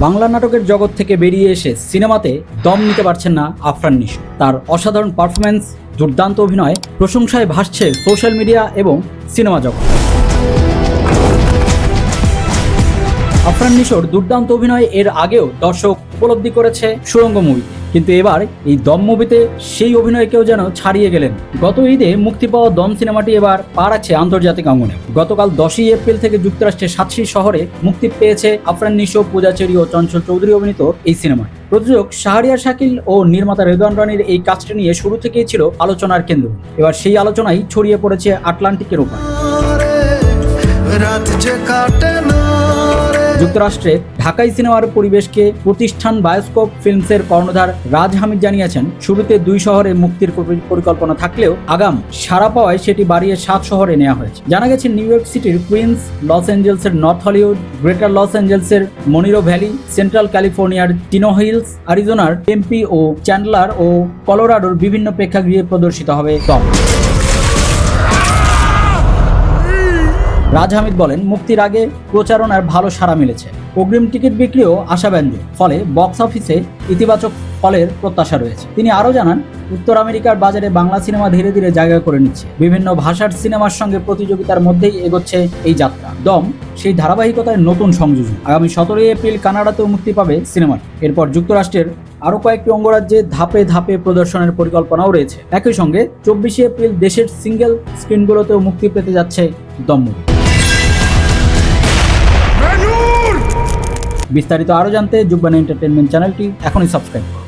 বাংলা নাটকের জগৎ থেকে বেরিয়ে এসে সিনেমাতে দম নিতে পারছেন না আফরান নিশো। তার অসাধারণ পারফরম্যান্স, দুর্দান্ত অভিনয় প্রশংসায় ভাসছে সোশ্যাল মিডিয়া এবং সিনেমা জগৎ। আফরান নিশোর দুর্দান্ত অভিনয় এর আগেও দর্শক উপলব্ধি করেছে সুড়ঙ্গ মুভিতে, কিন্তু এবার এই দম মুভিতে সেই অভিনয়কেও যেন ছাড়িয়ে গেলেন। গত ঈদে মুক্তি পাওয়া দম সিনেমাটি এবার পা রাখছে আন্তর্জাতিক অঙ্গনে। গতকাল 10ই এপ্রিল থেকে যুক্তরাষ্ট্রের সাতসি শহরে মুক্তি পেয়েছে আফরান নিশো, পূজা চেরি ও চঞ্চল চৌধুরী অভিনীত এই সিনেমা। প্রযোজক শাহরিয়ার শাকিল ও নির্মাতা রেদওয়ান রানীর এই কাজটি নিয়ে শুরু থেকেই ছিল আলোচনার কেন্দ্র। এবার সেই আলোচনাই ছড়িয়ে পড়েছে আটলান্টিকের উপর। যুক্তরাষ্ট্রে ঢাকাই সিনেমার পরিবেশকে প্রতিষ্ঠান বায়োস্কোপ ফিল্মসের কর্ণধার রাজ হামিদ জানিয়েছেন, শুরুতে 2 শহরে মুক্তির পরিকল্পনা থাকলেও আগাম সাড়া পাওয়ায় সেটি বাড়িয়ে 7 শহরে নেওয়া হয়েছে। জানা গেছে নিউ ইয়র্ক সিটির কুইন্স, লস অ্যাঞ্জেলসের নর্থ হলিউড, গ্রেটার লস অ্যাঞ্জেলসের মনিরো ভ্যালি, সেন্ট্রাল ক্যালিফোর্নিয়ার টিনো হিলস, আরিজোনার টেম্পি ও চ্যান্ডলার ও কলোরাডোর বিভিন্ন প্রেক্ষাগৃহে প্রদর্শিত হবে দম। রাজ হামিদ বলেন, মুক্তির আগে প্রচারণার ভালো সাড়া মিলেছে, অগ্রিম টিকিট বিক্রিও আশাব্যঞ্জক, ফলে বক্স অফিসে ইতিবাচক ফলের প্রত্যাশা রয়েছে। তিনি আরও জানান, উত্তর আমেরিকার বাজারে বাংলা সিনেমা ধীরে ধীরে জায়গা করে নিচ্ছে, বিভিন্ন ভাষার সিনেমার সঙ্গে প্রতিযোগিতার মধ্যেই এগোচ্ছে এই যাত্রা। দম সেই ধারাবাহিকতার নতুন সংযোজন। আগামী 17 এপ্রিল কানাডাতেও মুক্তি পাবে সিনেমাটি। এরপর যুক্তরাষ্ট্রের আরও কয়েকটি অঙ্গরাজ্যে ধাপে ধাপে প্রদর্শনের পরিকল্পনাও রয়েছে। একই সঙ্গে 24 এপ্রিল দেশের সিঙ্গেল স্ক্রিনগুলোতেও মুক্তি পেতে যাচ্ছে দম মুভি। বিস্তারিত আরও জানতে যুগবাণী এন্টারটেনমেন্ট চ্যানেলটি এখনই সাবস্ক্রাইব করুন।